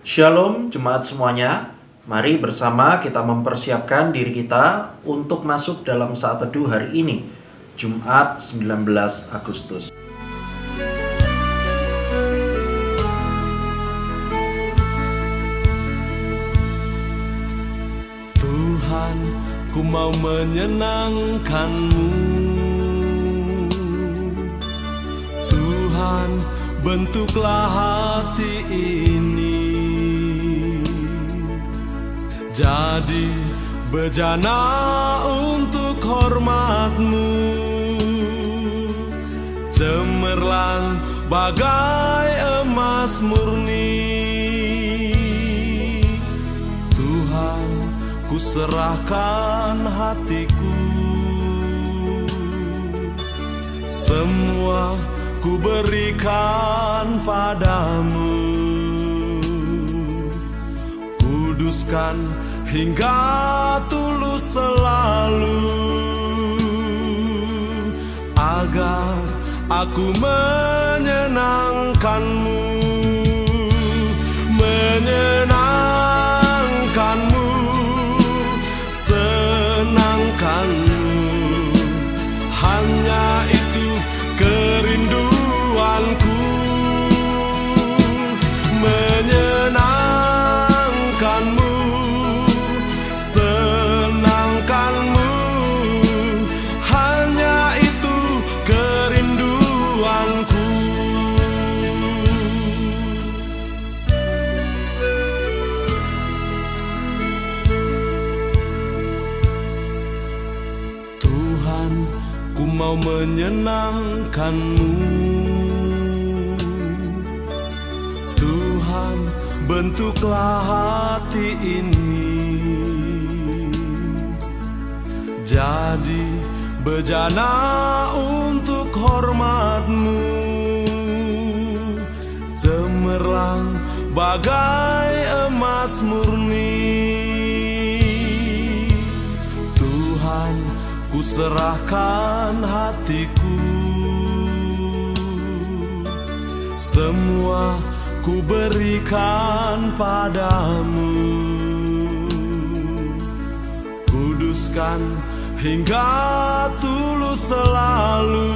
Shalom jemaat semuanya. Mari bersama kita mempersiapkan diri kita untuk masuk dalam saat teduh hari ini, Jumat 19 Agustus. Tuhan, ku mau menyenangkan-Mu. Tuhan, bentuklah hati ini jadi bejana untuk hormat-Mu, cemerlang bagai emas murni. Tuhan, ku serahkan hatiku, semua ku berikan padamu. Kuduskan hingga tulus selalu, agar aku menyenangkan-Mu, menyenangkan-Mu, senangkan-Mu. Hanya itu kerinduanku, menyenangkan-Mu, senangkan-Mu. Hanya itu kerinduanku. Tuhan, ku mau menyenangkan-Mu. Tuhan, bentuklah hati ini jadi bejana untuk hormat-Mu, cemerlang bagai emas murni. Tuhan, ku serahkan hatiku, semua ku berikan padamu. Kuduskan hingga tulus selalu,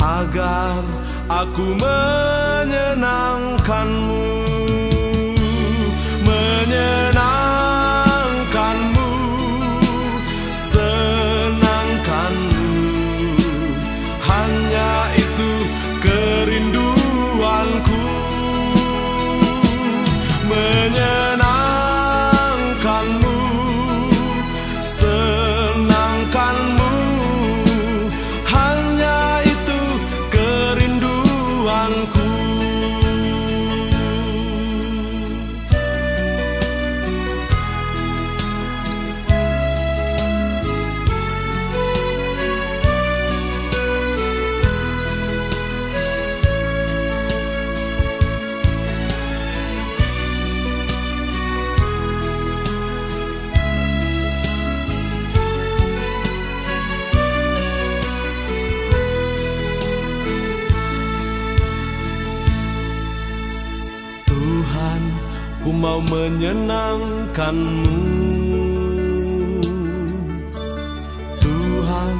agar aku menyenangkan-Mu, menyenangkan-Mu, senangkan-Mu. Hanya itu kerinduanku, menyenangkan-Mu, senangkan-Mu. Hanya itu kerinduanku. Tuhan, ku mau menyenangkan-Mu. Tuhan,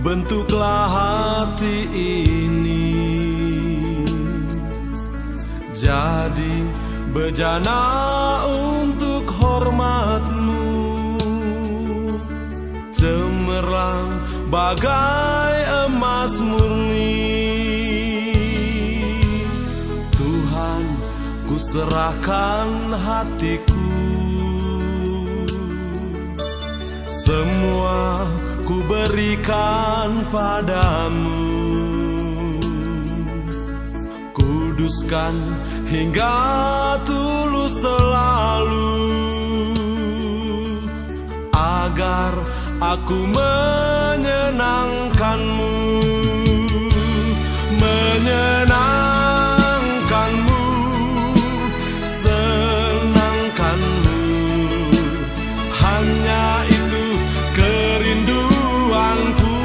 bentuklah hati ini jadi bejana untuk hormat-Mu, cemerlang bagai emas murni. Tuhan, ku serahkan hatiku, semua ku berikan padamu. Kuduskan hingga tulus selalu, agar aku menyenangkan-Mu, menyenangkan-Mu, senangkan-Mu. Hanya itu kerinduanku,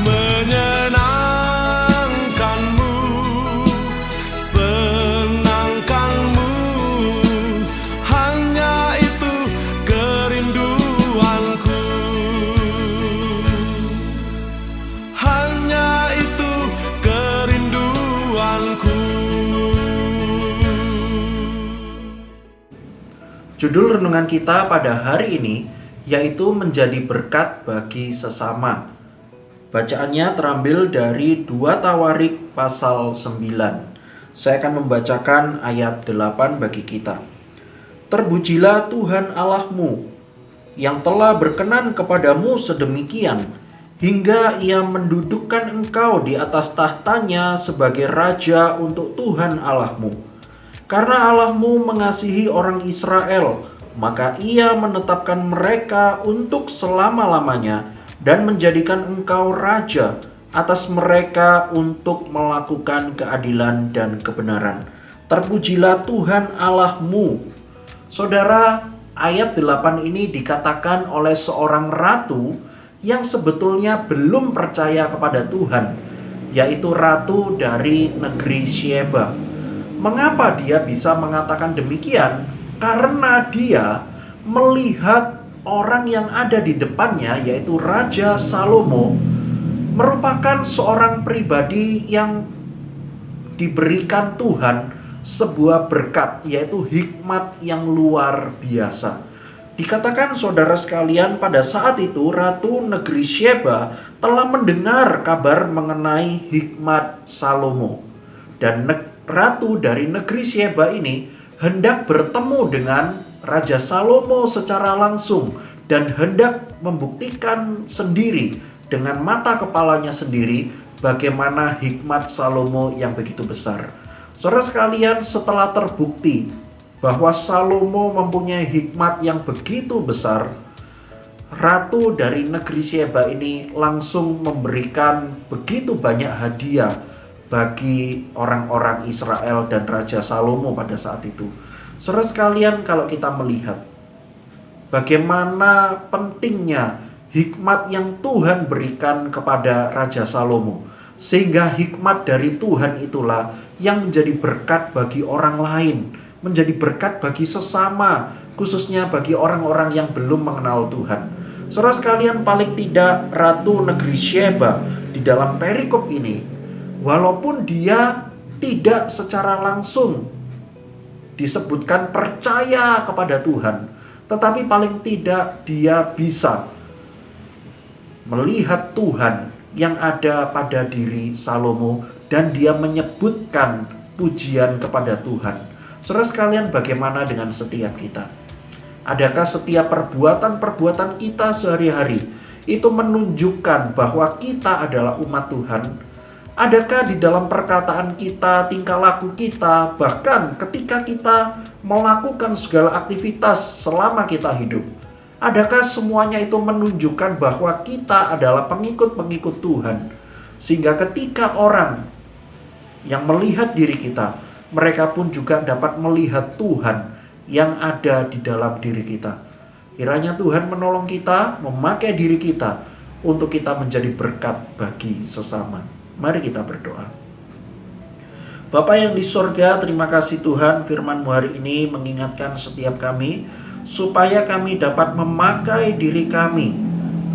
menyenangkan-Mu, Judul renungan kita pada hari ini yaitu menjadi berkat bagi sesama. Bacaannya terambil dari 2 Tawarik pasal 9. Saya akan membacakan ayat 8 bagi kita. Terpujilah Tuhan Allahmu yang telah berkenan kepadamu sedemikian, hingga ia mendudukkan engkau di atas tahtanya sebagai raja untuk Tuhan Allahmu. Karena Allahmu mengasihi orang Israel, maka ia menetapkan mereka untuk selama-lamanya dan menjadikan engkau raja atas mereka untuk melakukan keadilan dan kebenaran. Terpujilah Tuhan Allahmu. Saudara, ayat 8 ini dikatakan oleh seorang ratu yang sebetulnya belum percaya kepada Tuhan, yaitu ratu dari negeri Syeba. Mengapa dia bisa mengatakan demikian? Karena dia melihat orang yang ada di depannya, yaitu Raja Salomo, merupakan seorang pribadi yang diberikan Tuhan sebuah berkat, yaitu hikmat yang luar biasa. Dikatakan saudara sekalian, pada saat itu Ratu negeri Syeba telah mendengar kabar mengenai hikmat Salomo. Dan Ratu dari negeri Syeba ini hendak bertemu dengan Raja Salomo secara langsung dan hendak membuktikan sendiri dengan mata kepalanya sendiri bagaimana hikmat Salomo yang begitu besar. Saudara sekalian, setelah terbukti bahwa Salomo mempunyai hikmat yang begitu besar, Ratu dari negeri Syeba ini langsung memberikan begitu banyak hadiah bagi orang-orang Israel dan Raja Salomo pada saat itu. Saudara sekalian, kalau kita melihat bagaimana pentingnya hikmat yang Tuhan berikan kepada Raja Salomo, sehingga hikmat dari Tuhan itulah yang menjadi berkat bagi orang lain, menjadi berkat bagi sesama, khususnya bagi orang-orang yang belum mengenal Tuhan. Saudara sekalian, paling tidak Ratu negeri Syeba di dalam perikop ini, walaupun dia tidak secara langsung disebutkan percaya kepada Tuhan, tetapi paling tidak dia bisa melihat Tuhan yang ada pada diri Salomo dan dia menyebutkan pujian kepada Tuhan. Saudara sekalian, bagaimana dengan setiap kita? Adakah setiap perbuatan-perbuatan kita sehari-hari itu menunjukkan bahwa kita adalah umat Tuhan? Adakah di dalam perkataan kita, tingkah laku kita, bahkan ketika kita melakukan segala aktivitas selama kita hidup, adakah semuanya itu menunjukkan bahwa kita adalah pengikut-pengikut Tuhan? Sehingga ketika orang yang melihat diri kita, mereka pun juga dapat melihat Tuhan yang ada di dalam diri kita. Kiranya Tuhan menolong kita, memakai diri kita untuk kita menjadi berkat bagi sesama. Mari kita berdoa. Bapa yang di sorga, terima kasih Tuhan, firman-Mu hari ini mengingatkan setiap kami supaya kami dapat memakai diri kami.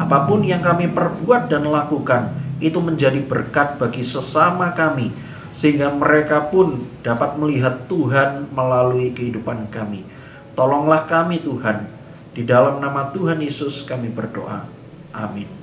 Apapun yang kami perbuat dan lakukan itu menjadi berkat bagi sesama kami, sehingga mereka pun dapat melihat Tuhan melalui kehidupan kami. Tolonglah kami Tuhan, di dalam nama Tuhan Yesus kami berdoa. Amin.